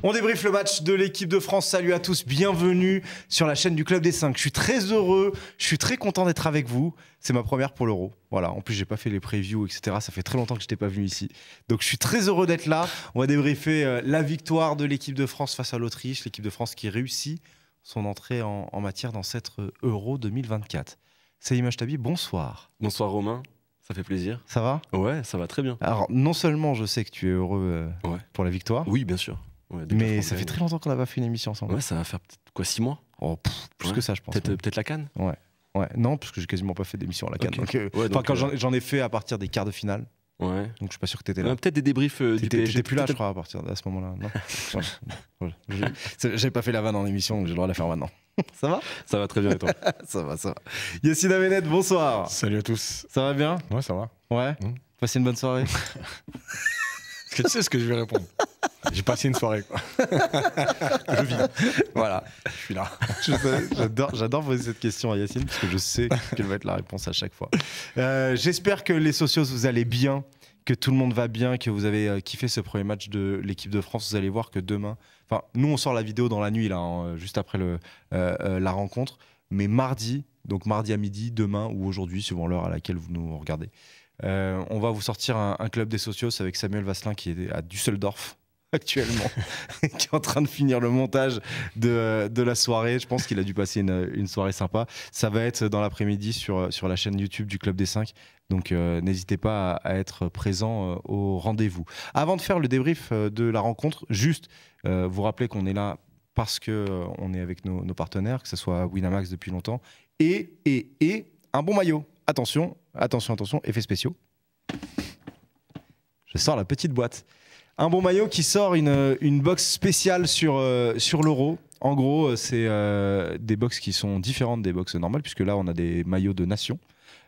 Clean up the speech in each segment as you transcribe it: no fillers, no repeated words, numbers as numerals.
On débriefe le match de l'équipe de France. Salut à tous, bienvenue sur la chaîne du Club des 5. Je suis très heureux, je suis très content d'être avec vous. C'est ma première pour l'Euro. Voilà, en plus j'ai pas fait les previews, etc. Ça fait très longtemps que je n'étais pas venu ici. Donc je suis très heureux d'être là. On va débriefer la victoire de l'équipe de France face à l'Autriche. L'équipe de France qui réussit son entrée en matière dans cette Euro 2024. Salim Achtabi, bonsoir. Bonsoir Romain, ça fait plaisir. Ça va? Ouais, ça va très bien. Alors non seulement je sais que tu es heureux pour la victoire. Oui, bien sûr. Ouais, mais ça fait très longtemps qu'on n'a pas fait une émission ensemble. Ouais, ça va faire peut-être quoi, 6 mois? Plus que ça, je pense. Peut-être la CAN. Ouais, non, parce que j'ai quasiment pas fait d'émission à la CAN. Okay. Donc, quand j'en ai fait à partir des quarts de finale. Ouais. Donc je suis pas sûr que tu étais là. Peut-être des débriefs du PSG. J'étais plus là, je crois, à partir de ce moment-là. Non. J'avais pas fait la vanne en émission, donc j'ai le droit de la faire maintenant. Ça va? Ça va très bien et toi? Ça va. Yacine Amenet, bonsoir. Salut à tous. Ça va bien? Ouais, ça va. Ouais. Passez une bonne soirée. Est-ce que tu sais ce que je vais répondre? J'ai passé une soirée, quoi. Je vis. Voilà. Je suis là. J'adore poser cette question à Yacine parce que je sais quelle va être la réponse à chaque fois. J'espère que les socios, vous allez bien, que tout le monde va bien, que vous avez kiffé ce premier match de l'équipe de France. Vous allez voir que demain... Enfin, nous, on sort la vidéo dans la nuit, là, juste après la rencontre. Mais mardi, donc mardi à midi, demain ou aujourd'hui, suivant l'heure à laquelle vous nous regardez, on va vous sortir un club des socios avec Samuel Vasselin qui est à Düsseldorf actuellement, qui est en train de finir le montage de la soirée. Je pense qu'il a dû passer une soirée sympa. Ça va être dans l'après-midi sur la chaîne YouTube du Club des 5. Donc n'hésitez pas à être présent au rendez-vous. Avant de faire le débrief de la rencontre, juste vous rappeler qu'on est là parce qu'on est avec nos partenaires, que ce soit Winamax depuis longtemps, et un bon maillot. Attention, effets spéciaux. Je sors la petite boîte. Un bon maillot qui sort une box spéciale sur l'Euro. En gros, c'est des box qui sont différentes des box normales, puisque là, on a des maillots de nation.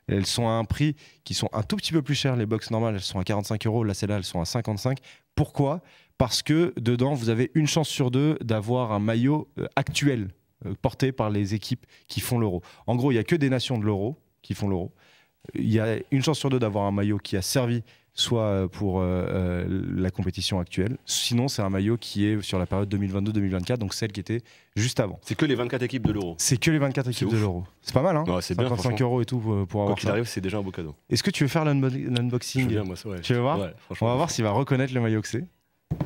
Elles sont à un prix qui sont un tout petit peu plus cher. Les box normales, elles sont à 45 €. Là, celles-là, elles sont à 55. Pourquoi? Parce que dedans, vous avez une chance sur deux d'avoir un maillot actuel porté par les équipes qui font l'Euro. En gros, il n'y a que des nations de l'Euro qui font l'Euro. Il y a une chance sur deux d'avoir un maillot qui a servi soit pour la compétition actuelle, sinon c'est un maillot qui est sur la période 2022-2024, donc celle qui était juste avant. C'est que les 24 équipes de l'Euro. C'est que les 24 équipes de l'Euro. C'est pas mal, hein? Ouais, c'est bien, 55 € et tout pour avoir quoi qu'il arrive, c'est déjà un beau cadeau. Est-ce que tu veux faire l'unboxing? Je veux bien, moi, ouais. Tu veux voir? Ouais, on va voir s'il va reconnaître le maillot que c'est.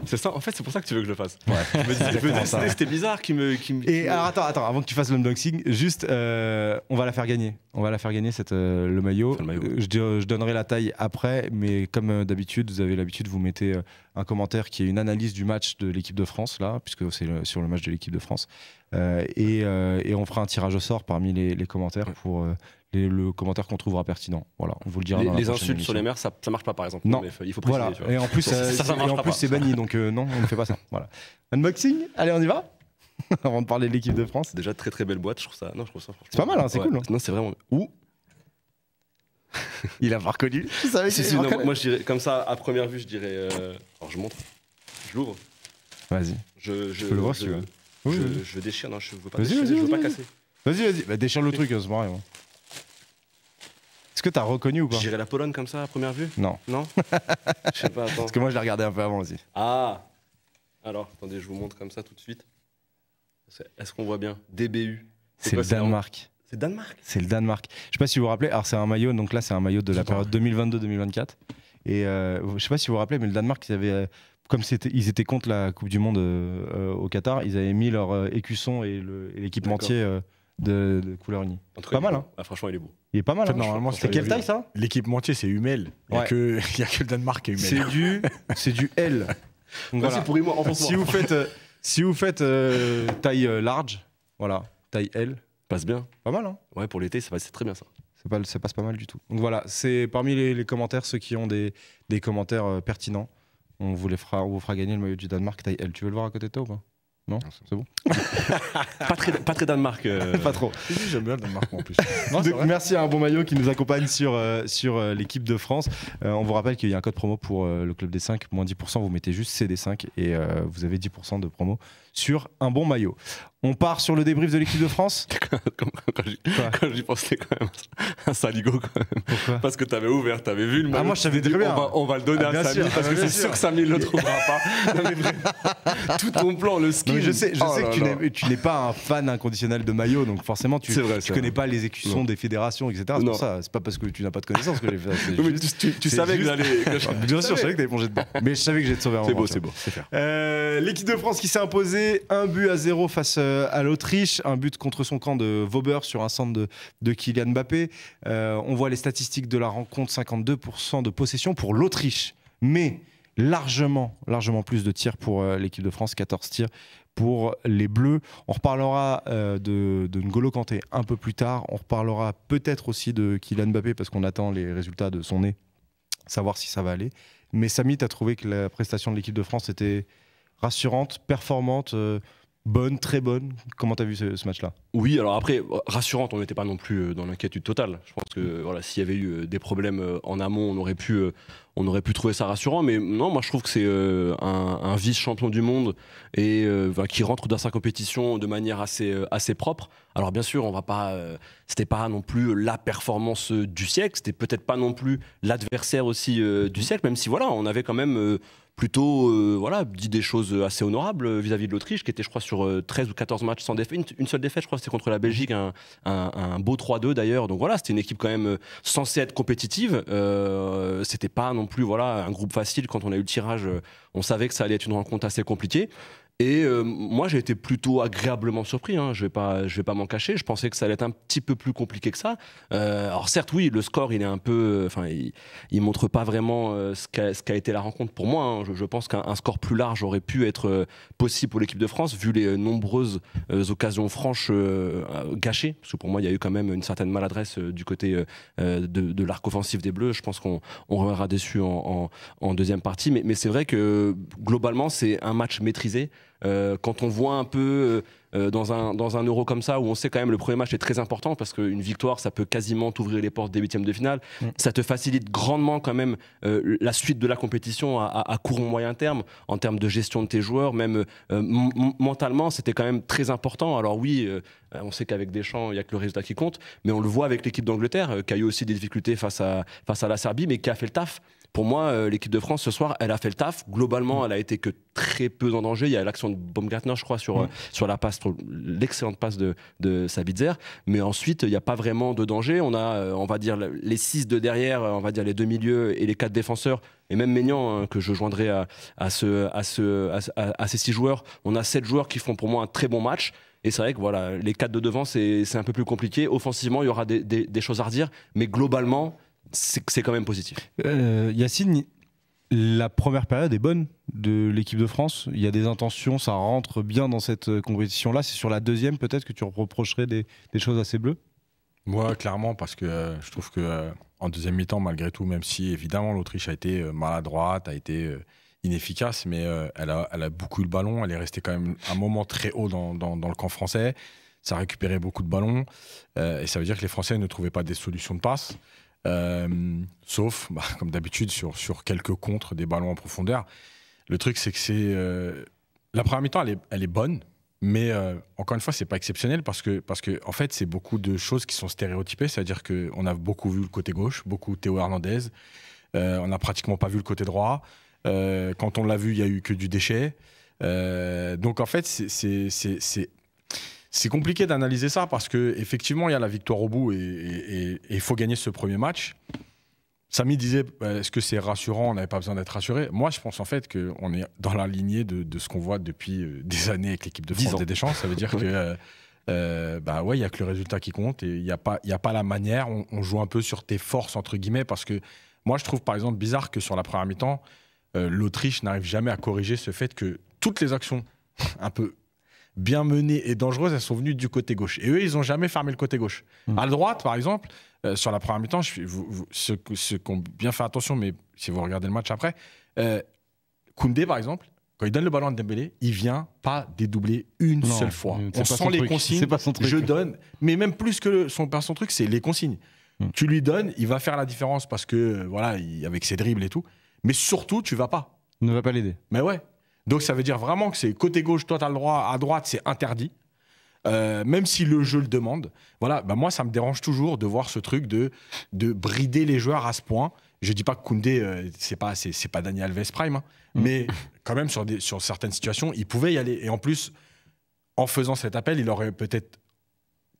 C'est ça, en fait, c'est pour ça que tu veux que je le fasse. Ouais. C'était bizarre qu'il me... Et alors, attends, avant que tu fasses l'unboxing, juste, on va la faire gagner. On va la faire gagner, le maillot. Je donnerai la taille après, mais comme d'habitude, vous avez l'habitude, vous mettez un commentaire qui est une analyse du match de l'équipe de France, là, puisque c'est sur le match de l'équipe de France. Et on fera un tirage au sort parmi les commentaires pour... le commentaire qu'on trouvera pertinent. Voilà, on vous le dira. Les insultes sur les mers, ça marche pas, par exemple. Non, il faut préciser. Voilà. Et en plus, c'est banni, donc non, on ne fait pas ça. Voilà. Unboxing, allez, on y va. Avant de parler de l'équipe de France. Déjà très très belle boîte, je trouve ça. Non, je trouve ça. C'est pas mal, hein, c'est cool. Hein. Non, c'est vraiment. Il a pas reconnu. Je savais non, moi, je dirais comme ça à première vue, je dirais. Alors je montre. Je l'ouvre. Vas-y. Je peux le voir si tu veux. Je déchire. Non, je veux pas. Je veux pas casser. Vas-y. Bah, déchire le truc, c'est pareil. Est-ce que t'as reconnu ou pas? Je dirais la Pologne comme ça à première vue? Non. Non. Je sais pas, attends. Parce que moi je l'ai regardé un peu avant aussi. Ah. Alors, attendez, je vous montre comme ça tout de suite. Est-ce qu'on voit bien? DBU. C'est le Danemark. C'est Danemark? C'est le Danemark. Je sais pas si vous vous rappelez, alors c'est un maillot, donc là c'est un maillot de la période 2022-2024. Et je sais pas si vous vous rappelez, mais le Danemark, comme ils étaient contre la Coupe du Monde au Qatar, ils avaient mis leur écusson et l'équipementier de couleur unie. Pas mal, hein? Ah, franchement, il est beau. Il est pas mal. En fait, normalement, c'est quelle taille ça? L'équipementier, c'est Hummel. Il n'y a que le Danemark qui est Hummel. C'est du L. Donc, voilà. Pour moi, si vous faites taille large, voilà, taille L. Passe bien. Pas mal, hein? Ouais, pour l'été, c'est très bien ça. Ça passe pas mal du tout. Donc voilà, c'est parmi les commentaires, ceux qui ont des commentaires pertinents. On vous fera gagner le maillot du Danemark taille L. Tu veux le voir à côté de toi ou pas? Non, c'est bon. pas très Danemark. Pas trop. J'aime bien le Danemark en plus. Donc, merci à un bon maillot qui nous accompagne sur l'équipe de France. On vous rappelle qu'il y a un code promo pour le Club des 5, moins 10%. Vous mettez juste CD5 et vous avez 10% de promo sur un bon maillot. On part sur le débrief de l'équipe de France. Quand j'y pensais quand même un Saligo quand même. Pourquoi? Parce que t'avais ouvert, t'avais vu le maillot. Ah, moi je savais très bien. On va le donner à bien Samy sûr, parce que bien c'est sûr. sûr que Samy ne le trouvera pas. Non, mais vraiment, tout ton plan, le ski. Non, mais je sais Oh là là. que tu n'es pas un fan inconditionnel de maillot, donc forcément tu C'est vrai, tu connais pas les écussons Non. des fédérations, etc. C'est Non. pour ça. C'est pas parce que tu n'as pas de connaissances que j'ai fait ça. c'est Oui, mais juste- tu c'est savais que juste- j'allais. Bien sûr, je savais que t'allais plonger dedans. Mais je savais que j'allais te sauver un C'est moment, beau, tu c'est vois. beau, c'est faire. L'équipe de France qui s'est imposée 1-0 face à l'Autriche, un but contre son camp de Vauber sur un centre de Kylian Mbappé. On voit les statistiques de la rencontre, 52% de possession pour l'Autriche, mais largement plus de tirs pour l'équipe de France, 14 tirs pour les Bleus. On reparlera de N'Golo Kanté un peu plus tard. On reparlera peut-être aussi de Kylian Mbappé parce qu'on attend les résultats de son nez, savoir si ça va aller. Mais Samy, tu as trouvé que la prestation de l'équipe de France était rassurante, performante, bonne, très bonne. Comment tu as vu ce match-là? Oui, alors après, rassurante, on n'était pas non plus dans l'inquiétude totale. Je pense que voilà, s'il y avait eu des problèmes en amont, on aurait pu trouver ça rassurant. Mais non, moi je trouve que c'est un vice-champion du monde et qui rentre dans sa compétition de manière assez propre. Alors bien sûr, on va pas, c'était pas non plus la performance du siècle, c'était peut-être pas non plus l'adversaire aussi du siècle, même si voilà, on avait quand même plutôt dit des choses assez honorables vis-à-vis de l'Autriche, qui était, je crois, sur 13 ou 14 matchs sans défaite. Une seule défaite, je crois, c'était contre la Belgique, un beau 3-2 d'ailleurs. Donc voilà, c'était une équipe quand même censée être compétitive. C'était pas non plus un groupe facile. Quand on a eu le tirage, on savait que ça allait être une rencontre assez compliquée. Et moi, j'ai été plutôt agréablement surpris. Hein. Je vais pas m'en cacher. Je pensais que ça allait être un petit peu plus compliqué que ça. Alors certes, oui, le score, il est un peu, il montre pas vraiment ce qu'a été la rencontre pour moi. Hein. Je pense qu'un score plus large aurait pu être possible pour l'équipe de France, vu les nombreuses occasions franches gâchées. Parce que pour moi, il y a eu quand même une certaine maladresse du côté de l'arc offensif des Bleus. Je pense qu'on reviendra déçu en deuxième partie. Mais c'est vrai que globalement, c'est un match maîtrisé. Quand on voit un peu dans un Euro comme ça, où on sait quand même le premier match est très important parce qu'une victoire, ça peut quasiment t'ouvrir les portes des huitièmes de finale. Ça te facilite grandement quand même la suite de la compétition à court ou moyen terme, en termes de gestion de tes joueurs, même mentalement, c'était quand même très important. Alors oui, on sait qu'avec Deschamps, il n'y a que le résultat qui compte, mais on le voit avec l'équipe d'Angleterre, qui a eu aussi des difficultés face à la Serbie, mais qui a fait le taf. Pour moi, l'équipe de France ce soir, elle a fait le taf. Globalement, elle a été que très peu en danger. Il y a l'action de Baumgartner, je crois, sur la passe, l'excellente passe de Sabitzer. Mais ensuite, il n'y a pas vraiment de danger. On a, on va dire, les 6 de derrière, on va dire les 2 milieux et les 4 défenseurs. Et même Maignan, que je joindrai à ces 6 joueurs. On a 7 joueurs qui font pour moi un très bon match. Et c'est vrai que voilà, les 4 de devant, c'est un peu plus compliqué. Offensivement, il y aura des choses à redire. Mais globalement, c'est quand même positif. Yacine, la première période est bonne de l'équipe de France. Il y a des intentions, ça rentre bien dans cette compétition-là. C'est sur la deuxième peut-être que tu reprocherais des choses à ces Bleus? Moi, clairement, parce que je trouve que en deuxième mi-temps, malgré tout, même si évidemment l'Autriche a été maladroite, a été inefficace, mais elle a beaucoup eu le ballon. Elle est restée quand même un moment très haut dans le camp français. Ça a récupéré beaucoup de ballons. Et ça veut dire que les Français ne trouvaient pas des solutions de passe. Sauf, comme d'habitude, sur quelques contres, des ballons en profondeur. Le truc, c'est que la première mi-temps, elle est bonne, mais encore une fois, c'est pas exceptionnel parce que en fait, c'est beaucoup de choses qui sont stéréotypées. C'est-à-dire qu'on a beaucoup vu le côté gauche, beaucoup Théo Hernandez. On n'a pratiquement pas vu le côté droit. Quand on l'a vu, il y a eu que du déchet. Donc en fait, c'est compliqué d'analyser ça parce qu'effectivement, il y a la victoire au bout et il faut gagner ce premier match. Samy disait, est-ce que c'est rassurant? On n'avait pas besoin d'être rassuré. Moi, je pense en fait qu'on est dans la lignée de ce qu'on voit depuis des années avec l'équipe de France des Deschamps. Ça veut dire que il y a que le résultat qui compte et il n'y a pas la manière. On joue un peu sur tes forces, entre guillemets, parce que moi, je trouve par exemple bizarre que sur la première mi-temps, l'Autriche n'arrive jamais à corriger ce fait que toutes les actions un peu bien menées et dangereuses, elles sont venues du côté gauche. Et eux, ils n'ont jamais fermé le côté gauche. À la droite, par exemple, sur la première mi-temps, ceux qui ont bien fait attention, mais si vous regardez le match après, Koundé, par exemple, quand il donne le ballon à Dembélé, il vient pas dédoubler une seule fois. On sent les consignes, c'est pas son truc. je donne, mais même plus que son truc, c'est les consignes. Tu lui donnes, il va faire la différence parce que, voilà, avec ses dribbles et tout, mais surtout, tu vas pas. Ne va pas l'aider. Mais ouais. Donc ça veut dire vraiment que c'est côté gauche, toi tu as le droit, à droite c'est interdit. même si le jeu le demande. Voilà, bah moi, ça me dérange toujours de voir ce truc de brider les joueurs à ce point. Je dis pas que Koundé, c'est pas Dani Alves Prime, hein, mais quand même, sur certaines situations, il pouvait y aller. Et en plus, en faisant cet appel, il aurait peut-être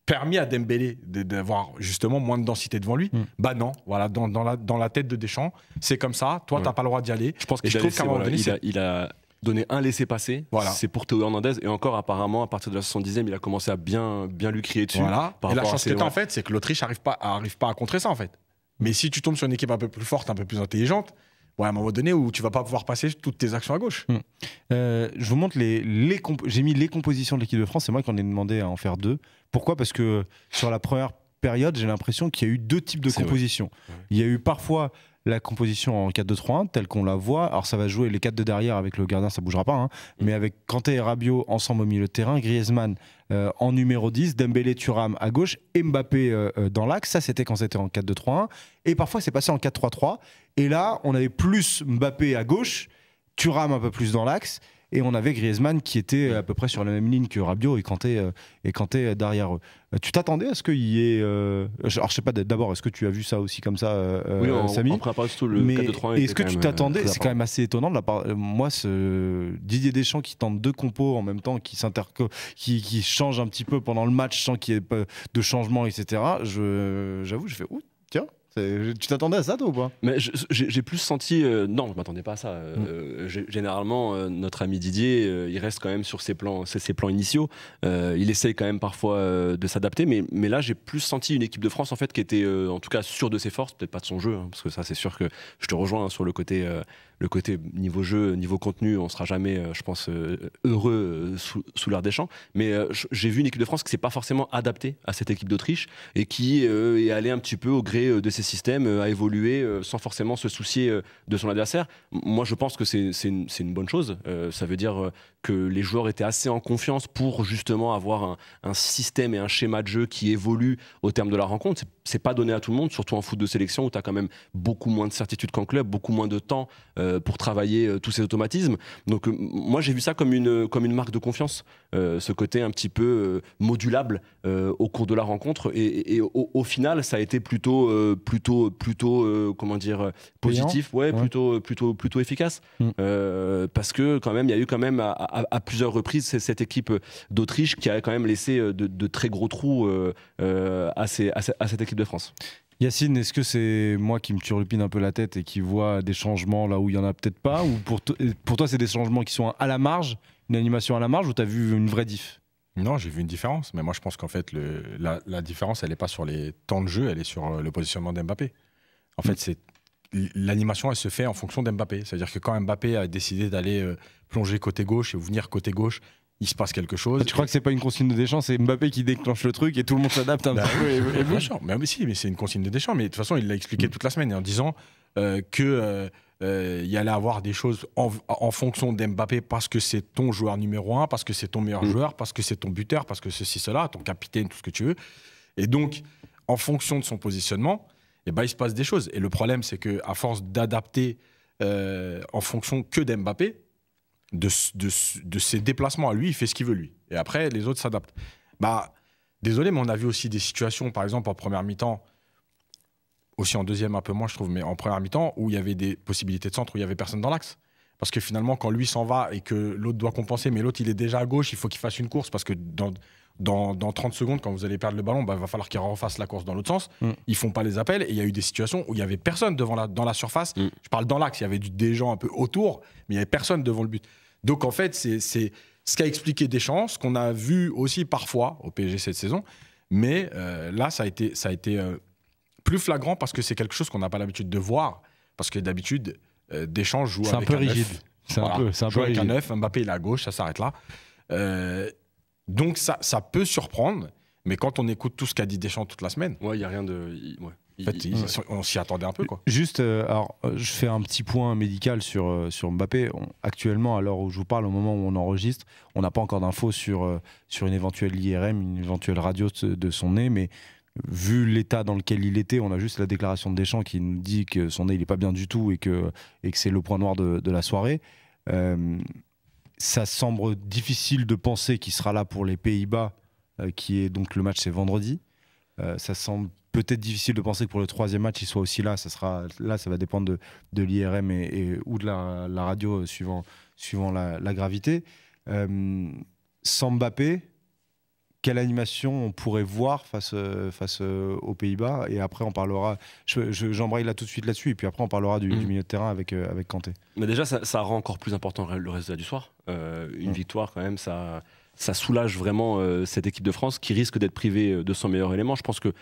permis à Dembélé d'avoir justement moins de densité devant lui. Bah non, voilà, dans la tête de Deschamps, c'est comme ça. Toi, t'as pas le droit d'y aller. Je pense qu'il il a donné un laissez-passer. Voilà. C'est pour Théo Hernandez. Et encore, apparemment, à partir de la 70e, il a commencé à bien lui crier dessus. Voilà. Et la chance que t'as, en fait, c'est que l'Autriche arrive pas à contrer ça, en fait. Mais si tu tombes sur une équipe un peu plus forte, un peu plus intelligente, ouais, à un moment donné où tu vas pas pouvoir passer toutes tes actions à gauche. Je vous montre j'ai mis les compositions de l'équipe de France. C'est moi qui en ai demandé à en faire 2. Pourquoi ? Parce que sur la première période, j'ai l'impression qu'il y a eu 2 types de compositions. Il y a eu parfois la composition en 4-2-3-1 telle qu'on la voit. Alors ça va jouer les 4 de derrière avec le gardien, ça bougera pas, hein. Mais avec Kanté et Rabiot ensemble au milieu de terrain, Griezmann en numéro 10, Dembélé, Thuram à gauche, et Mbappé dans l'axe. Ça, c'était quand c'était en 4-2-3-1. Et parfois, c'est passé en 4-3-3. Et là, on avait plus Mbappé à gauche, Thuram un peu plus dans l'axe, et on avait Griezmann qui était à peu près sur la même ligne que Rabiot et Kanté derrière eux. Tu t'attendais à ce qu'il y ait... alors, je sais pas, d'abord, est-ce que tu as vu ça aussi comme ça, oui, Samy ? En préparation, le 4-2-3-1 est-ce que tu t'attendais ? C'est quand même assez étonnant de la part... Moi, Didier Deschamps qui tente 2 compos en même temps, qui change un petit peu pendant le match sans qu'il y ait de changement, etc. J'avoue, je fais « Ouh, tiens !» Tu t'attendais à ça, toi, ou pas ? Mais j'ai plus senti... non, je ne m'attendais pas à ça. Généralement, notre ami Didier, il reste quand même sur ses plans initiaux. Il essaye quand même parfois de s'adapter. Mais là, j'ai plus senti une équipe de France en fait, qui était en tout cas sûre de ses forces, peut-être pas de son jeu, hein, parce que ça, c'est sûr que je te rejoins hein, sur le côté niveau jeu, niveau contenu. On ne sera jamais, je pense, heureux sous l'ère Deschamps. Mais j'ai vu une équipe de France qui ne s'est pas forcément adaptée à cette équipe d'Autriche et qui est allée un petit peu au gré de ses systèmes, à évoluer sans forcément se soucier de son adversaire. Moi, je pense que c'est une bonne chose. Ça veut dire que les joueurs étaient assez en confiance pour justement avoir un système et un schéma de jeu qui évolue au terme de la rencontre. C'est pas donné à tout le monde, surtout en foot de sélection où tu as quand même beaucoup moins de certitude qu'en club, beaucoup moins de temps pour travailler tous ces automatismes. Donc moi, j'ai vu ça comme une marque de confiance, ce côté un petit peu modulable au cours de la rencontre. Et au final, ça a été plutôt comment dire, positif, ouais, plutôt efficace. Parce que quand même, il y a eu quand même à plusieurs reprises cette équipe d'Autriche qui a quand même laissé de très gros trous à cette équipe de France. Yacine, est-ce que c'est moi qui me turlupine un peu la tête et qui vois des changements là où il n'y en a peut-être pas, ou pour toi c'est des changements qui sont à la marge, une animation à la marge, ou tu as vu une vraie diff ? Non, j'ai vu une différence, mais moi je pense qu'en fait la différence elle n'est pas sur les temps de jeu, elle est sur le positionnement d'Mbappé. En fait, l'animation elle se fait en fonction d'Mbappé, c'est-à-dire que quand Mbappé a décidé d'aller plonger côté gauche et venir côté gauche, il se passe quelque chose. Tu crois que c'est pas une consigne de Deschamps, c'est Mbappé qui déclenche le truc et tout le monde s'adapte un petit peu. Bien sûr, mais c'est une consigne de Deschamps, mais de toute façon il l'a expliqué toute la semaine en disant que il y allait avoir des choses en fonction d'Mbappé parce que c'est ton joueur numéro 1, parce que c'est ton meilleur joueur, parce que c'est ton buteur, parce que ceci, cela, ton capitaine, tout ce que tu veux. Et donc, en fonction de son positionnement, eh ben, il se passe des choses. Et le problème, c'est qu'à force d'adapter en fonction que d'Mbappé, de ses déplacements à lui, il fait ce qu'il veut lui. Et après, les autres s'adaptent. Bah, désolé, mais on a vu aussi des situations, par exemple, en première mi-temps, aussi en deuxième un peu moins, je trouve, mais en première mi-temps, où il y avait des possibilités de centre, où il n'y avait personne dans l'axe. Parce que finalement, quand lui s'en va et que l'autre doit compenser, mais l'autre, il est déjà à gauche, il faut qu'il fasse une course, parce que dans 30 secondes, quand vous allez perdre le ballon, bah, il va falloir qu'il refasse la course dans l'autre sens. Ils font pas les appels, et il y a eu des situations où il n'y avait personne dans la surface. Je parle dans l'axe, il y avait des gens un peu autour, mais il n'y avait personne devant le but. Donc en fait, c'est ce qu'a expliqué Deschamps, ce qu'on a vu aussi parfois au PSG cette saison, mais là, ça a été plus flagrant parce que c'est quelque chose qu'on n'a pas l'habitude de voir, parce que d'habitude, Deschamps joue avec un rigide. C'est un peu rigide. Avec un 9, Mbappé il est à gauche, ça s'arrête là. Donc ça peut surprendre, mais quand on écoute tout ce qu'a dit Deschamps toute la semaine, il n'y a rien de... En fait, on s'y attendait un peu, quoi. Juste, alors, je fais un petit point médical sur Mbappé. Actuellement, à l'heure où je vous parle, au moment où on enregistre, on n'a pas encore d'infos sur une éventuelle IRM, une éventuelle radio de son nez, mais vu l'état dans lequel il était, on a juste la déclaration de Deschamps qui nous dit que son nez il est pas bien du tout et que c'est le point noir de la soirée. Ça semble difficile de penser qu'il sera là pour les Pays-Bas qui est donc le match, c'est vendredi. Ça semble peut-être difficile de penser que pour le 3e match, il soit aussi là. Ça va dépendre de l'IRM ou de la radio, suivant la gravité. Sans Mbappé, quelle animation on pourrait voir face aux Pays-Bas? Et après, on parlera. J'embraye là tout de suite là-dessus. Et puis après, on parlera du milieu de terrain avec Kanté. Mais déjà, ça rend encore plus important le résultat du soir. Une victoire, quand même, ça soulage vraiment cette équipe de France qui risque d'être privée de son meilleur élément. Je pense que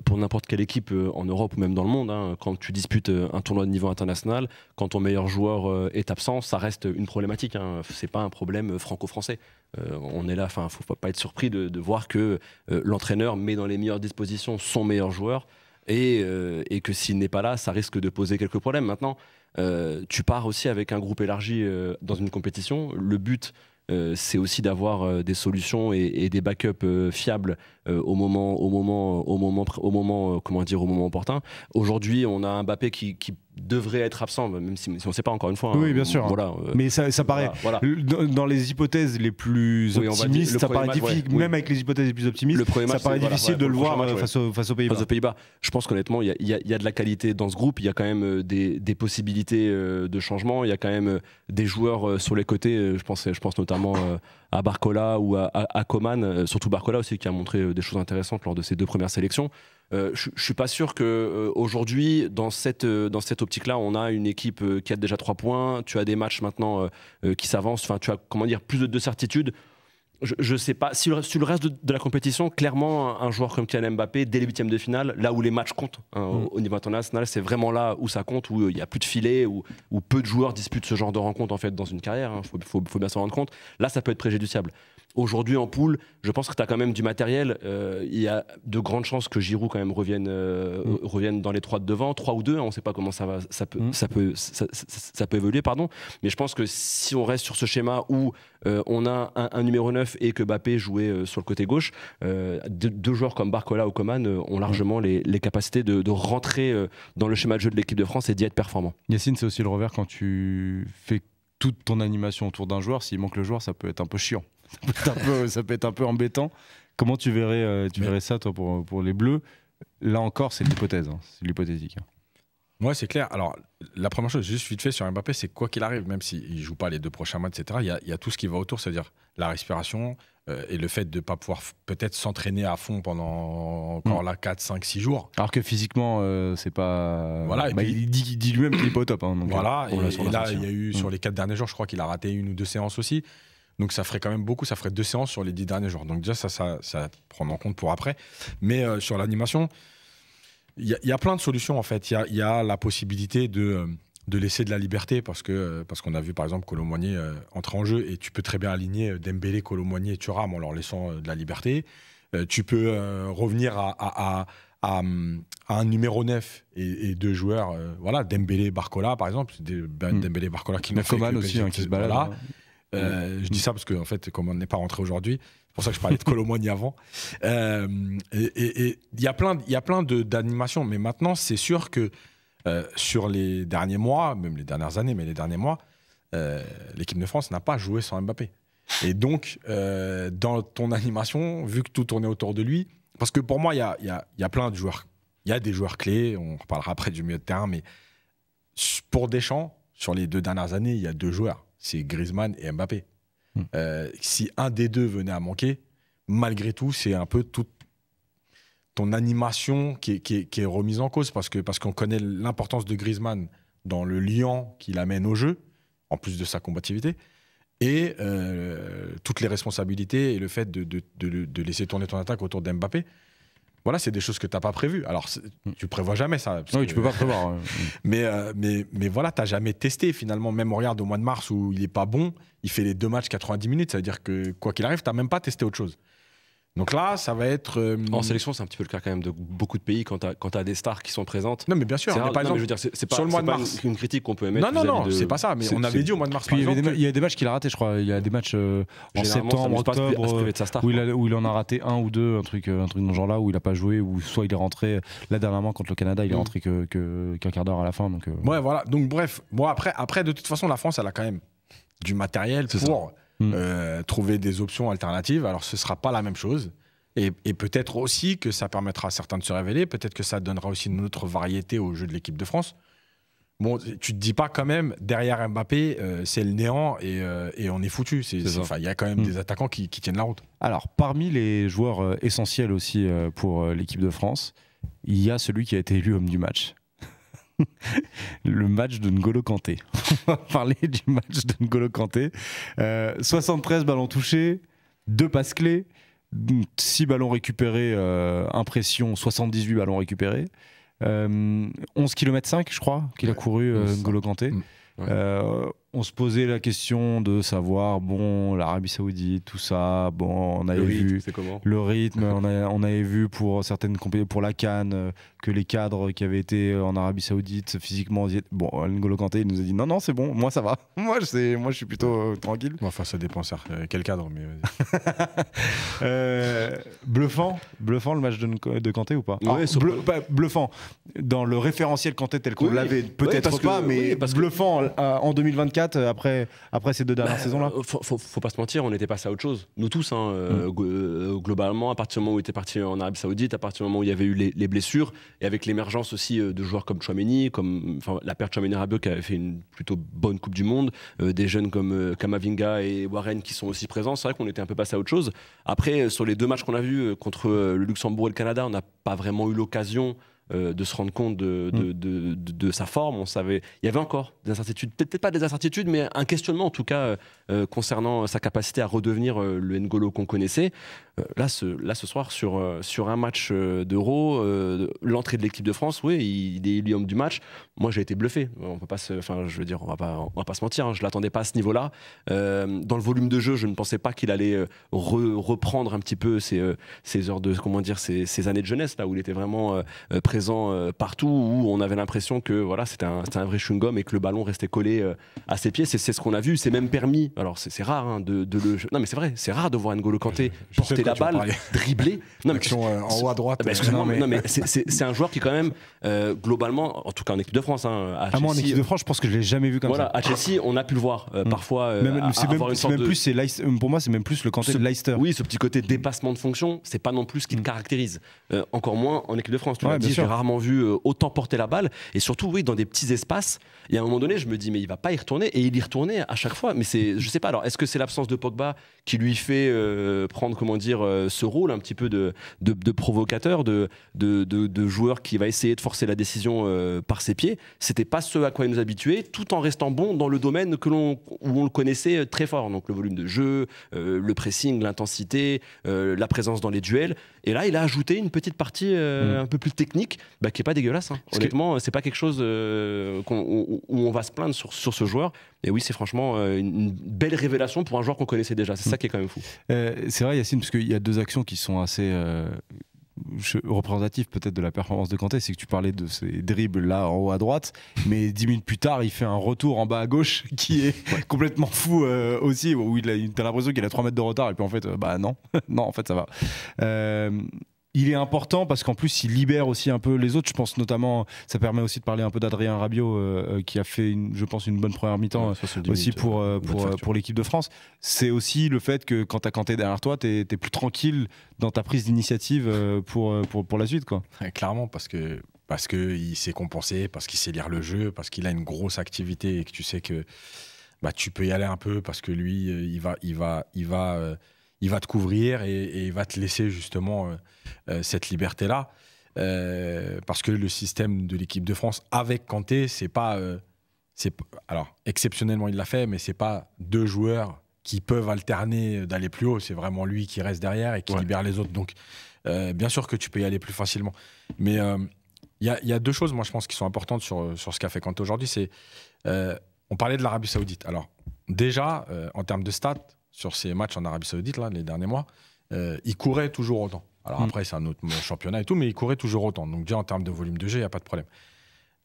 pour n'importe quelle équipe en Europe ou même dans le monde, quand tu disputes un tournoi de niveau international, quand ton meilleur joueur est absent, ça reste une problématique. C'est pas un problème franco-français. On est là, faut pas être surpris de voir que l'entraîneur met dans les meilleures dispositions son meilleur joueur et que s'il n'est pas là, ça risque de poser quelques problèmes. Maintenant, tu pars aussi avec un groupe élargi dans une compétition. Le but, c'est aussi d'avoir des solutions et des backups fiables au moment opportun. Aujourd'hui, on a un Mbappé qui devrait être absent, même si on ne sait pas encore une fois. Oui, bien sûr. Voilà, mais ça paraît, dans les hypothèses les plus optimistes, ça paraît difficile, même avec les hypothèses les plus optimistes, ça paraît difficile de le voir face aux Pays-Bas. Face aux Pays-Bas. Je pense qu'honnêtement, il y a de la qualité dans ce groupe, il y a quand même des possibilités de changement, il y a quand même des joueurs sur les côtés, je pense notamment à Barcola ou à Coman, surtout Barcola aussi qui a montré des choses intéressantes lors de ses 2 premières sélections. Je suis pas sûr qu'aujourd'hui, dans cette optique-là, on a une équipe qui a déjà 3 points. Tu as des matchs maintenant qui s'avancent. Enfin, tu as plus de certitude. Je sais pas. Sur le reste de la compétition, clairement, un joueur comme Kylian Mbappé, dès les 8e de finale, là où les matchs comptent au niveau international, c'est vraiment là où ça compte, où il y a plus de filets, où peu de joueurs disputent ce genre de rencontre en fait dans une carrière. Faut bien s'en rendre compte. Là, ça peut être préjudiciable. Aujourd'hui, en poule, je pense que tu as quand même du matériel. Il y a de grandes chances que Giroud quand même revienne dans les 3 de devant, 3 ou 2. On ne sait pas comment ça peut évoluer, pardon. Mais je pense que si on reste sur ce schéma où on a un numéro 9 et que Mbappé jouait sur le côté gauche, 2 joueurs comme Barcola ou Coman ont largement les capacités de rentrer dans le schéma de jeu de l'équipe de France et d'y être performant. Yacine, c'est aussi le revers quand tu fais toute ton animation autour d'un joueur. S'il manque le joueur, ça peut être un peu chiant. Ça peut être un peu embêtant. Comment tu verrais ça, toi, pour les Bleus? Là encore, c'est de l'hypothèse, c'est de l'hypothétique. Ouais, c'est clair. Alors, la première chose, juste vite fait sur Mbappé, c'est quoi qu'il arrive, même s'il ne joue pas les 2 prochains matchs, etc., il y a tout ce qui va autour, c'est-à-dire la respiration et le fait de ne pas pouvoir peut-être s'entraîner à fond pendant encore là 4, 5, 6 jours. Alors que physiquement, c'est pas. Voilà, il dit lui-même qu'il n'est pas au top. Donc voilà, et là, il y a eu sur les 4 derniers jours, je crois qu'il a raté 1 ou 2 séances aussi. Donc ça ferait quand même beaucoup, ça ferait 2 séances sur les 10 derniers jours. Donc déjà, ça à prendre en compte pour après. Mais sur l'animation, il y a plein de solutions en fait. Il y a la possibilité de laisser de la liberté parce qu'on a vu par exemple Kolo Muani entrer en jeu et tu peux très bien aligner Dembélé, Kolo Muani et Thuram en leur laissant de la liberté. Tu peux revenir à un numéro 9 et 2 joueurs, voilà, Dembélé, Barcola par exemple. Dembélé, Barcola qui met Coman aussi qui se balade. Voilà. Je dis ça parce qu'en fait, comme on n'est pas rentré aujourd'hui, c'est pour ça que je parlais de Kolo Muani avant. Et il y a plein d'animations, mais maintenant, c'est sûr que sur les derniers mois, même les dernières années, mais les derniers mois, l'équipe de France n'a pas joué sans Mbappé. Et donc, dans ton animation, vu que tout tournait autour de lui, parce que pour moi, il y a plein de joueurs. Il y a des joueurs clés, on reparlera après du milieu de terrain, mais pour Deschamps, sur les 2 dernières années, il y a 2 joueurs. C'est Griezmann et Mbappé. Si un des 2 venait à manquer, malgré tout, c'est un peu toute ton animation qui est remise en cause parce qu'on connaît l'importance de Griezmann dans le liant qu'il amène au jeu, en plus de sa combativité, et toutes les responsabilités et le fait de laisser tourner ton attaque autour d'Mbappé. Voilà, c'est des choses que tu n'as pas prévues. Alors, tu prévois jamais ça. Oui, tu peux pas prévoir. Mais voilà, tu n'as jamais testé finalement. Même on regarde au mois de mars où il n'est pas bon, il fait les 2 matchs 90 minutes. Ça veut dire que quoi qu'il arrive, tu n'as même pas testé autre chose. Donc là, ça va être. En sélection, c'est un petit peu le cas quand même de beaucoup de pays quand tu as des stars qui sont présentes. Non, mais bien sûr. Par exemple, je veux dire, c'est pas, sur le mois de pas mars. une critique qu'on peut émettre. Non, c'est pas ça. Mais on avait dit au mois de mars. Puis il y a des matchs qu'il a ratés, je crois. Il y a des matchs en septembre, octobre, où il en a raté 1 ou 2, un truc dans ce genre-là, où il n'a pas joué, ou soit il est rentré. Là, dernièrement, contre le Canada, il est rentré qu'un quart d'heure à la fin. Donc, ouais, voilà. Donc, bref. Bon, après, de toute façon, la France, elle a quand même du matériel pour trouver des options alternatives. Alors, ce sera pas la même chose. Et peut-être aussi que ça permettra à certains de se révéler, peut-être que ça donnera aussi une autre variété au jeu de l'équipe de France. Bon, tu te dis pas quand même, derrière Mbappé, c'est le néant et on est foutu. Il y a quand même des attaquants qui tiennent la route. Alors, parmi les joueurs essentiels aussi pour l'équipe de France, il y a celui qui a été élu homme du match. Le match de N'Golo Kanté. On va parler du match de N'Golo Kanté. 73 ballons touchés, 2 passes clés, 6 ballons récupérés, impression, 78 ballons récupérés. 11 km 5 je crois qu'il a couru N'Golo Kanté. On se posait la question de savoir, bon, l'Arabie Saoudite, tout ça, bon, on avait vu le rythme, on avait vu pour certaines compétitions, pour la CAN, que les cadres qui avaient été en Arabie Saoudite physiquement, bon, N'Golo Kanté, il nous a dit non, c'est bon, moi ça va, moi je suis plutôt tranquille. Enfin, ça dépend, quel cadre, mais bluffant le match de Kanté ou pas? Ouais, bluffant dans le référentiel Kanté tel qu'on l'avait, peut-être pas, mais bluffant en 2024 après ces 2 dernières saisons-là. Faut pas se mentir, on était passé à autre chose. Nous tous, globalement, à partir du moment où il était parti en Arabie Saoudite, à partir du moment où il y avait eu les blessures, et avec l'émergence aussi de joueurs comme Tchouaméni, la paire Tchouaméni-Rabiot qui avait fait une plutôt bonne Coupe du Monde, des jeunes comme Kamavinga et Warren qui sont aussi présents, c'est vrai qu'on était un peu passé à autre chose. Après, sur les 2 matchs qu'on a vus contre le Luxembourg et le Canada, on n'a pas vraiment eu l'occasion de se rendre compte de sa forme. On savait, il y avait encore des incertitudes, peut-être pas des incertitudes, mais un questionnement en tout cas concernant sa capacité à redevenir le N'Golo qu'on connaissait. Là, ce soir, sur un match d'Euro, l'entrée de l'équipe de France, oui, il est élu homme du match. Moi, j'ai été bluffé. On peut pas je veux dire, on va pas se mentir. Je l'attendais pas à ce niveau-là. Dans le volume de jeu, je ne pensais pas qu'il allait reprendre un petit peu ces heures de, comment dire, ces années de jeunesse là où il était vraiment présent partout, où on avait l'impression que voilà, c'était un vrai chewing-gum et que le ballon restait collé à ses pieds. C'est ce qu'on a vu. C'est même permis. Alors c'est rare de le. Non, mais c'est vrai. C'est rare de voir N'Golo Kanté porter la balle, dribbler. Non, mais en haut à droite. Excuse-moi, mais c'est un joueur qui quand même globalement, en tout cas en équipe de France. À moi en équipe de France, je pense que je l'ai jamais vu comme ça. À Chelsea, on a pu le voir parfois. Pour moi, c'est même plus le Kanté de Leicester. Oui, ce petit côté dépassement de fonction, c'est pas non plus ce qui le caractérise. Encore moins en équipe de France. Tu l'as dit, j'ai rarement vu autant porter la balle, et surtout oui, dans des petits espaces. Et à un moment donné, je me dis mais il va pas y retourner, et il y retournait à chaque fois. Mais je sais pas. Alors est-ce que c'est l'absence de Pogba qui lui fait prendre, comment dire, ce rôle un petit peu de provocateur, de joueur qui va essayer de forcer la décision par ses pieds? C'était pas ce à quoi il nous habituait, tout en restant bon dans le domaine où on le connaissait très fort. Donc le volume de jeu, le pressing, l'intensité, la présence dans les duels. Et là, il a ajouté une petite partie un peu plus technique, qui est pas dégueulasse. Honnêtement, c'est pas quelque chose où on va se plaindre sur ce joueur. Et oui, c'est franchement une belle révélation pour un joueur qu'on connaissait déjà. C'est ça qui est quand même fou. C'est vrai, Yacine, parce qu'il y a 2 actions qui sont assez représentatif peut-être de la performance de Kanté, c'est que tu parlais de ces dribbles là en haut à droite, mais 10 minutes plus tard il fait un retour en bas à gauche qui est complètement fou aussi, où t'as l'impression qu'il a 3 mètres de retard et puis en fait non non, en fait ça va. Il est important parce qu'en plus il libère aussi un peu les autres. Je pense notamment, ça permet aussi de parler un peu d'Adrien Rabiot qui a fait je pense une bonne première mi-temps aussi pour l'équipe de France. C'est aussi le fait que quand t'as Kanté derrière toi, t'es plus tranquille dans ta prise d'initiative pour la suite, quoi. Clairement, parce que il sait compenser, parce qu'il sait lire le jeu, parce qu'il a une grosse activité et que tu sais que tu peux y aller un peu parce que lui il va te couvrir et il va te laisser justement cette liberté-là. Parce que le système de l'équipe de France avec Kanté, c'est pas... alors, exceptionnellement, il l'a fait, mais c'est pas 2 joueurs qui peuvent alterner d'aller plus haut. C'est vraiment lui qui reste derrière et qui libère les autres. Donc, bien sûr que tu peux y aller plus facilement. Mais il y a 2 choses, moi, je pense, qui sont importantes sur ce qu'a fait Kanté aujourd'hui. C'est, on parlait de l'Arabie Saoudite. Alors, déjà, en termes de stats, sur ces matchs en Arabie Saoudite, là, les derniers mois, il courait toujours autant. Alors après, c'est un autre championnat et tout, mais il courait toujours autant. Donc déjà, en termes de volume de jeu, il n'y a pas de problème.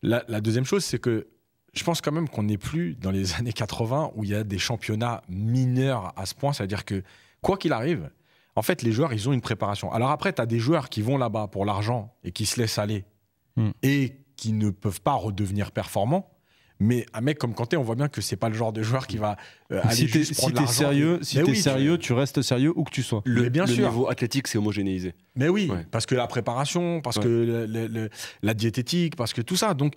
La deuxième chose, c'est que je pense quand même qu'on n'est plus dans les années 80 où il y a des championnats mineurs à ce point. C'est-à-dire que, quoi qu'il arrive, en fait, les joueurs, ils ont une préparation. Alors après, tu as des joueurs qui vont là-bas pour l'argent et qui se laissent aller et qui ne peuvent pas redevenir performants. Mais un mec comme Kanté, on voit bien que c'est pas le genre de joueur qui va aller Si juste prendre t'es l'argent. sérieux, Mais oui, sérieux, tu restes sérieux où que tu sois. Mais bien le sûr. niveau athlétique, c'est homogénéisé. Mais oui, Ouais. parce que la préparation, parce que la diététique, parce que tout ça. Donc,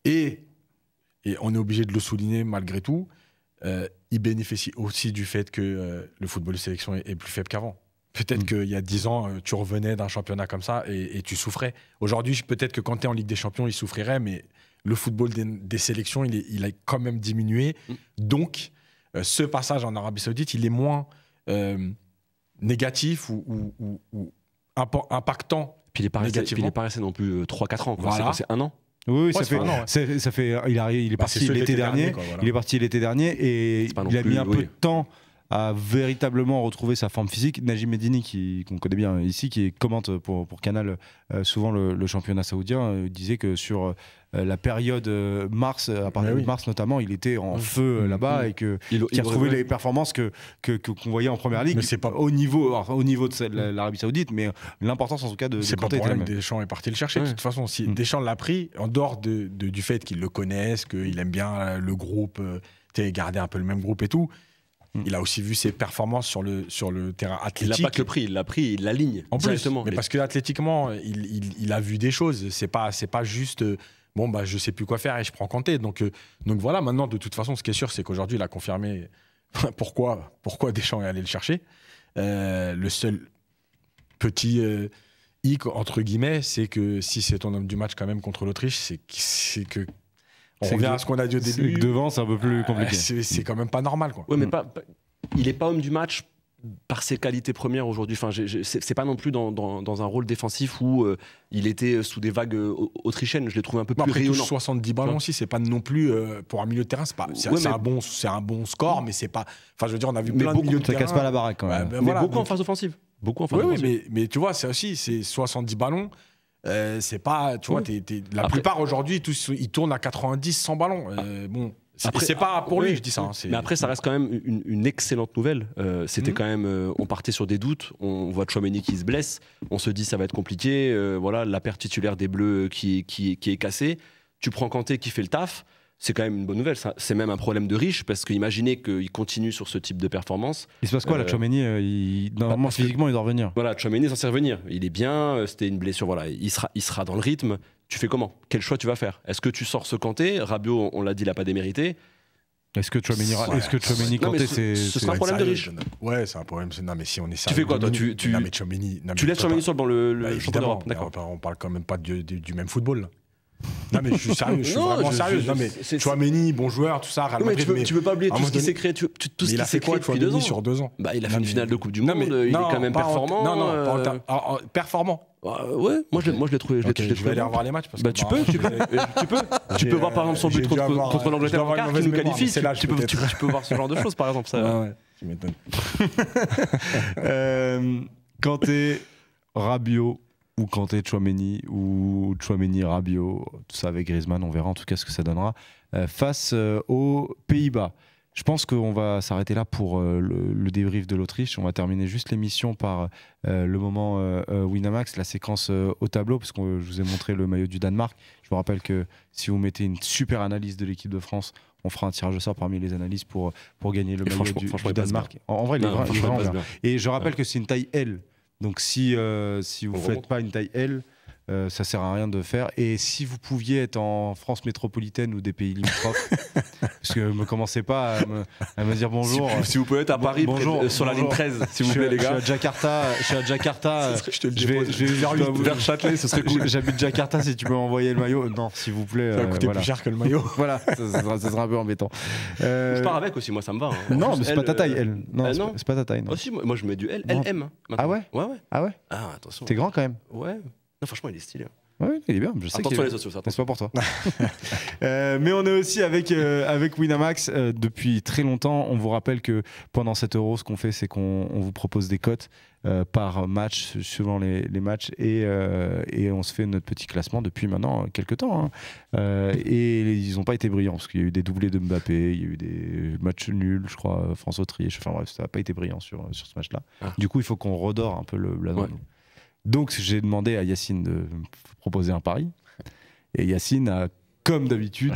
et on est obligé de le souligner malgré tout, il bénéficie aussi du fait que le football de sélection est plus faible qu'avant. Peut-être qu'il y a 10 ans, tu revenais d'un championnat comme ça et tu souffrais. Aujourd'hui, peut-être que quand tu es en Ligue des Champions, il souffrirait, mais le football des sélections, il a quand même diminué. Donc, ce passage en Arabie Saoudite, il est moins négatif ou impactant. Puis il est pas resté non plus 3-4 ans. Voilà. C'est un an. Oui, Ouais, ça c'est fait, un an, ouais. ça fait, il est Bah, c'est parti ceux l'été dernier. quoi, voilà. Il est parti l'été dernier et C'est pas non il a mis plus, un peu de temps à véritablement retrouver sa forme physique. Najim Medini, qu'on connaît bien ici, qui commente pour Canal souvent le championnat saoudien, disait que sur la période mars, à partir de mars notamment, il était en feu là-bas et qu'il a retrouvé les performances qu'on voyait en première ligue. Mais c'est pas au niveau de l'Arabie Saoudite, mais l'importance en tout cas de c'est pas Kanté pour était rien la que même. Deschamps est parti le chercher. De toute façon, si Deschamps l'a pris, en dehors du fait qu'il le connaisse, qu'il aime bien le groupe, garder un peu le même groupe et tout, il a aussi vu ses performances sur le terrain Il athlétique. n'a pas que le prix, il l'a pris, il l'aligne En plus, directement. mais parce que athlétiquement, il a vu des choses. C'est pas juste bon bah je sais plus quoi faire et je prends Kanté. Donc voilà. Maintenant, de toute façon, ce qui est sûr, c'est qu'aujourd'hui, il a confirmé pourquoi Deschamps est allé le chercher. Le seul petit hic entre guillemets, c'est que si c'est ton homme du match quand même contre l'Autriche, c'est que on revient à ce qu'on a dit au C'est début. que devant, c'est un peu plus compliqué. C'est quand même pas normal, quoi. Ouais, mais il n'est pas homme du match par ses qualités premières aujourd'hui. Enfin, c'est pas non plus dans un rôle défensif où il était sous des vagues autrichiennes. Je l'ai trouvé un peu plus Après, rayonnant. 70 ballons aussi, c'est pas non plus pour un milieu de terrain. C'est un bon score, mais c'est pas. Enfin, je veux dire, on a vu plein de milieux de Ça terrain. casse pas la baraque quand même. Ben Mais voilà, beaucoup en donc- phase offensive. Beaucoup en phase Oui, offensive. mais tu vois, c'est aussi, c'est 70 ballons. C'est pas, tu vois, la Après- plupart aujourd'hui, ils tournent à 90, 100 ballons. Bon, c'est pas pour lui, je dis ça. Hein, Mais après, ça reste quand même une excellente nouvelle. C'était quand même, on partait sur des doutes. On voit Tchouaméni qui se blesse. On se dit ça va être compliqué. Voilà, la paire titulaire des Bleus qui est cassée. Tu prends Kanté qui fait le taf. C'est quand même une bonne nouvelle. C'est même un problème de riche parce qu'imaginez qu'il continue sur ce type de performance. Il se passe quoi là, Tchouaméni normalement, parce que- physiquement, il doit revenir. Voilà, Tchouaméni est censé revenir. Il est bien, c'était une blessure, voilà. Il sera dans le rythme. Tu fais comment? Quel choix tu vas faire? Est-ce que tu sors ce Kanté? Rabiot, on l'a dit, il n'a pas démérité. Est-ce que Tchouaméni, Ouais. Non, mais Kanté, ce c'est sera un problème de riche. Ouais, c'est un problème. Non, mais si on est Tu fais quoi, toi? Non, mais Tchouaméni. Tu laisses Tchouaméni sur le banc, le Bah, champion évidemment, d'Europe. D'accord. on parle quand même pas du même football. Là. Non, mais je suis sérieux, je suis Non, vraiment sérieux. Non, mais Tchouaméni, bon joueur, tout ça, Real Oui, mais Madrid. tu peux pas oublier à un tout ce moment qui donné- s'est créé, tout Mais ce il qui a s'est fait quoi, créé depuis 2 Tchouaméni, ans. sur 2 ans? Bah, il a fait Non, une mais- finale de Coupe du Non, Monde, mais il non, est quand même pas en- performant. Non, performant. Ouais, moi je l'ai trouvé. Ok, je vais aller revoir les matchs. Parce Bah, que, tu peux. Tu peux voir par exemple son but contre l'Angleterre en quart qui nous qualifie. Tu peux voir ce genre de choses par exemple. Ouais, tu m'étonnes. Kanté, Rabiot ou Kanté, Tchouaméni ou Tchouaméni, Rabiot, tout ça avec Griezmann, on verra en tout cas ce que ça donnera face aux Pays-Bas. Je pense qu'on va s'arrêter là pour le débrief de l'Autriche. On va terminer juste l'émission par le moment Winamax, la séquence au tableau, parce que je vous ai montré le maillot du Danemark. Je vous rappelle que si vous mettez une super analyse de l'équipe de France, on fera un tirage au sort parmi les analyses pour gagner le maillot du il passe Danemark. En vrai, il est vraiment bien. bien. Et je rappelle que c'est une taille L. Donc si vous ne faites pas une taille L, ça sert à rien de faire. Et si vous pouviez être en France métropolitaine ou des pays limitrophes, parce que ne commencez pas à me dire bonjour. Si vous pouvez être à Paris, bonjour, sur la ligne 13, s'il vous Je plaît, les suis gars. à Jakarta. Je te le Je vais Vers Châtelet, ce serait cool. J'habite Jakarta, si tu peux m'envoyer le maillot. Non, s'il vous plaît. Ça va coûter voilà. plus cher que le maillot. Voilà, ça sera un peu embêtant. Je pars avec aussi, moi ça me va. hein. Non, Juste mais c'est pas ta taille, elle. elle. Non, non. c'est pas ta taille. Non. Aussi, moi je mets du L, Non. LM. Ah ouais? Ouais. Ah ouais? Ah, attention. T'es grand quand même. Ouais. Non, franchement, il est stylé. Ouais, il est bien. Je sais qu'il Attention est... les sociaux, ça. Mais c'est pas pour toi. Mais on est aussi avec Winamax depuis très longtemps. On vous rappelle que pendant cet Euro, ce qu'on fait, c'est qu'on vous propose des cotes par match, suivant les matchs, et on se fait notre petit classement depuis maintenant quelques temps. Hein. Et ils n'ont pas été brillants, parce qu'il y a eu des doublés de Mbappé, il y a eu des matchs nuls, je crois, France-Autriche. Enfin bref, ça n'a pas été brillant sur ce match-là. Ah. Du coup, il faut qu'on redore un peu le blason. Ouais. Donc, j'ai demandé à Yacine de proposer un pari. Et Yacine a, comme d'habitude,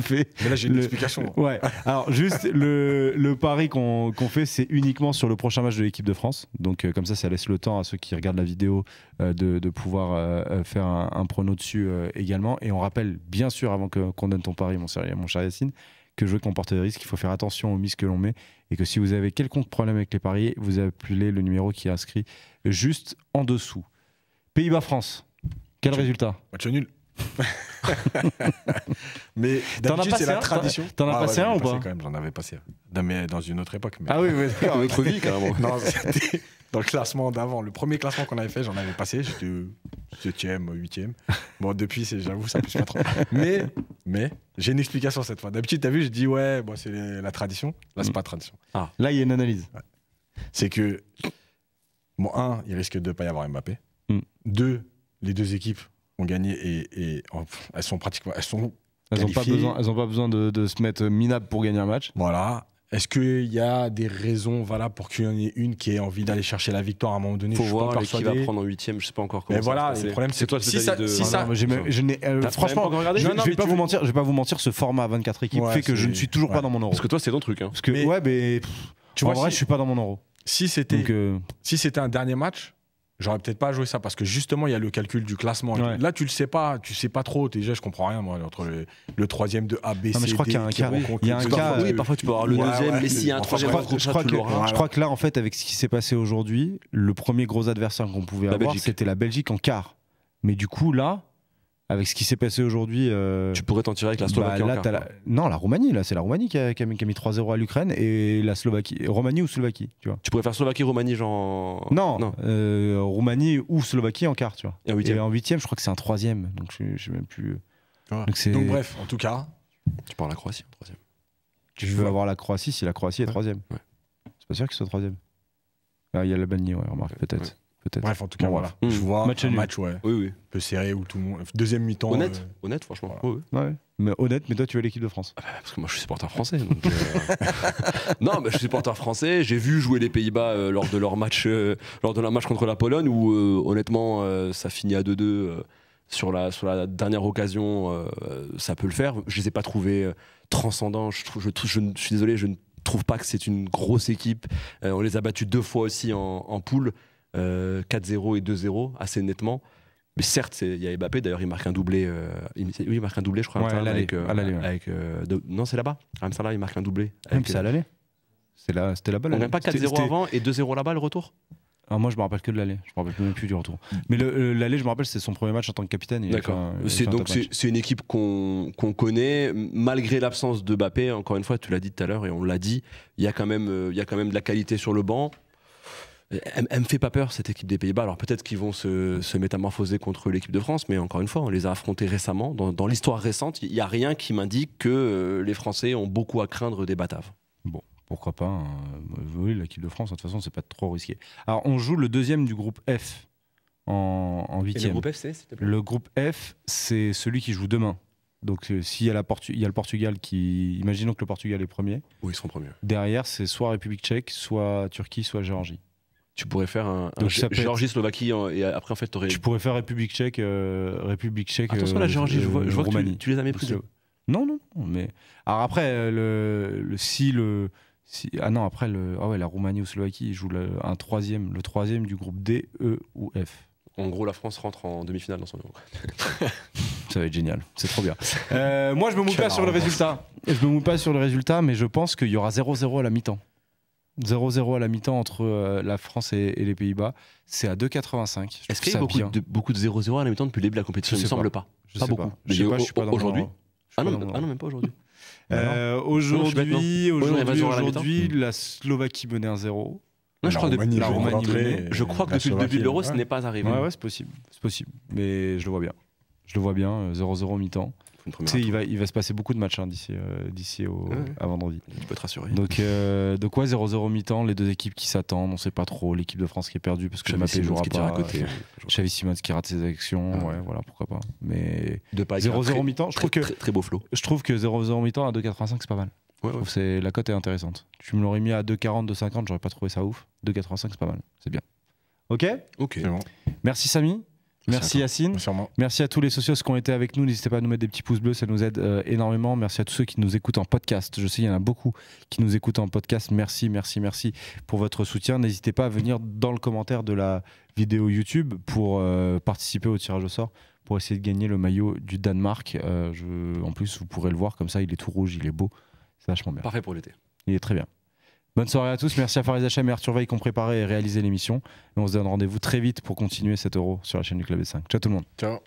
fait. Mais là, j'ai une explication. Ouais. Alors, juste, le pari qu'on fait, c'est uniquement sur le prochain match de l'équipe de France. Donc, comme ça laisse le temps à ceux qui regardent la vidéo de pouvoir faire un prono dessus également. Et on rappelle, bien sûr, avant qu'on donne ton pari, mon cher Yacine, que jouer comporte des risques. Il faut faire attention aux mises que l'on met. Et que si vous avez quelconque problème avec les paris, vous appelez le numéro qui est inscrit juste en dessous. Pays-Bas-France. Quel résultat? Match nul. Mais T'en as d'habitude, passé c'est la un tradition. T'en as passé un ou pas? Quand même, j'en avais passé. Mais dans une autre époque. Mais... Ah oui, mais Dans notre vie, carrément. Non, c'était dans le classement d'avant. Le premier classement qu'on avait fait, j'en avais passé. J'étais 7e, 8e. Bon, depuis, j'avoue, ça pousse pas trop. Mais j'ai une explication cette fois. D'habitude, t'as vu, je dis ouais, bon, c'est la tradition. Là, c'est pas la tradition. Ah. Là, il y a une analyse. Ouais. C'est que, bon, un, il risque de ne pas y avoir Mbappé. Mm. Deux, les deux équipes ont gagné et elles sont pratiquement. Elles n'ont pas besoin de se mettre minables pour gagner un match. Voilà. Est-ce qu'il y a des raisons valables pour qu'il y en ait une qui ait envie d'aller chercher la victoire à un moment donné? Faut voir qui va prendre en 8e, je sais pas encore comment. Mais voilà, le problème c'est toi si ça, franchement, je vais pas vous mentir, ce format à 24 équipes fait que je ne suis toujours pas dans mon euro. Parce que toi, c'est ton truc. Hein. Parce que tu vois, en vrai, je suis pas dans mon euro. Si c'était un dernier match, j'aurais peut-être pas joué ça parce que justement il y a le calcul du classement. Ouais. Là tu sais pas trop. Déjà je comprends rien moi entre le troisième de A, B, C, D. Je crois qu'il y a un cas. Il y a un cas. Oui, parfois tu peux avoir le deuxième, mais s'il y a un troisième, je crois que là en fait avec ce qui s'est passé aujourd'hui, le premier gros adversaire qu'on pouvait avoir c'était la Belgique en quart. Mais du coup là, avec ce qui s'est passé aujourd'hui, tu pourrais t'en tirer avec la Slovaquie en quart. Non, la Roumanie là, c'est la Roumanie qui a mis 3-0 à l'Ukraine et la Slovaquie, Roumanie ou Slovaquie, tu vois. Tu pourrais faire Slovaquie-Roumanie genre. Non. Roumanie ou Slovaquie en quart, tu vois. Et en huitième, je crois que c'est un troisième, donc je sais même plus. Ouais. Donc bref, en tout cas, tu pars à la Croatie en troisième. Tu veux avoir la Croatie si la Croatie est troisième. Ouais. C'est pas sûr qu'il soit troisième. Il y a l'Albanie, remarque peut-être. Ouais. Bref, en tout cas, voilà. Je vois un match un peu serré où tout le monde. Deuxième mi-temps. Honnête, franchement. Voilà. Ouais. Mais honnête, mais toi, tu veux l'équipe de France. Parce que moi, je suis supporter français. Donc, non, mais je suis supporter français. J'ai vu jouer les Pays-Bas lors de leur match contre la Pologne où, honnêtement, ça finit à 2-2. Sur la dernière occasion, ça peut le faire. Je les ai pas trouvés transcendants. Je suis désolé, je ne trouve pas que c'est une grosse équipe. On les a battus 2 fois aussi en poule. 4-0 et 2-0 assez nettement, mais certes il y a Mbappé, d'ailleurs il marque un doublé, il marque un doublé je crois non c'est là-bas Ramsala il marque un doublé c'est à l'aller, c'était là-bas, on gagne pas 4-0 avant et 2-0 là-bas le retour. Moi je me rappelle que de l'aller, je me rappelle même plus du retour, mais l'aller je me rappelle c'est son premier match en tant que capitaine. D'accord. C'est une équipe qu'on connaît malgré l'absence de Mbappé, encore une fois tu l'as dit tout à l'heure et on l'a dit, il y a quand même de la qualité sur le banc. Elle me fait pas peur cette équipe des Pays-Bas. Alors peut-être qu'ils vont se métamorphoser contre l'équipe de France, mais encore une fois, on les a affrontés récemment. Dans l'histoire récente, il n'y a rien qui m'indique que les Français ont beaucoup à craindre des Bataves. Bon, pourquoi pas. Oui, l'équipe de France, de toute façon, c'est pas trop risqué. Alors on joue le deuxième du groupe F en 8e. Et le groupe F, c'est, s'il te plaît ? Le groupe F, c'est celui qui joue demain. Donc s'il y a le Portugal qui... Imaginons que le Portugal est premier. Oui, ils seront premiers. Derrière, c'est soit République tchèque, soit Turquie, soit Géorgie. Tu pourrais faire un Géorgie-Slovaquie et après en fait t'aurais... Tu pourrais faire République tchèque. Attention la Géorgie, je vois que tu les as méprisés. Non, mais alors après la Roumanie ou Slovaquie joue le troisième du groupe D, E ou F. En gros, la France rentre en demi-finale dans son euro. Ça va être génial, c'est trop bien. Moi, je me moule pas sur le résultat. Mais je pense qu'il y aura 0-0 à la mi-temps. 0-0 à la mi-temps entre la France et les Pays-Bas. C'est à 2,85. Est-ce qu'il y a beaucoup de 0-0 à la mi-temps depuis le début de la compétition? Il ne me semble pas. Pas beaucoup. Je suis pas dans aujourd'hui. Non, même pas aujourd'hui. Aujourd'hui, la Slovaquie menait 1-0. Non, je crois que depuis le début de l'Euro, ce n'est pas arrivé. Ouais, c'est possible. Mais je le vois bien. 0-0 mi-temps. Il va se passer beaucoup de matchs d'ici à vendredi. Tu peux te rassurer. Donc 0-0 mi-temps, les deux équipes qui s'attendent, on sait pas trop. L'équipe de France qui est perdue parce que Mbappé jouera pas. Xavi Simons qui rate ses actions, voilà, pourquoi pas. Mais 0-0 mi-temps, je trouve que très beau flow. Je trouve que 0-0 mi-temps à 2,85 c'est pas mal. La cote est intéressante. Tu me l'aurais mis à 2,40, 2,50, j'aurais pas trouvé ça ouf. 2,85 c'est pas mal, c'est bien. Ok. C'est bon. Merci Samy. Merci Yacine. Merci Romain. Merci à tous les socios qui ont été avec nous. N'hésitez pas à nous mettre des petits pouces bleus, ça nous aide énormément. Merci à tous ceux qui nous écoutent en podcast. Je sais qu'il y en a beaucoup qui nous écoutent en podcast. Merci pour votre soutien. N'hésitez pas à venir dans le commentaire de la vidéo YouTube pour participer au tirage au sort, pour essayer de gagner le maillot du Danemark. En plus, vous pourrez le voir comme ça, il est tout rouge, il est beau. C'est vachement bien. Parfait pour l'été. Il est très bien. Bonne soirée à tous. Merci à Farid Hachem et Arthur Veil qui ont préparé et réalisé l'émission. Et on se donne rendez-vous très vite pour continuer cet Euro sur la chaîne du Club des 5. Ciao tout le monde. Ciao.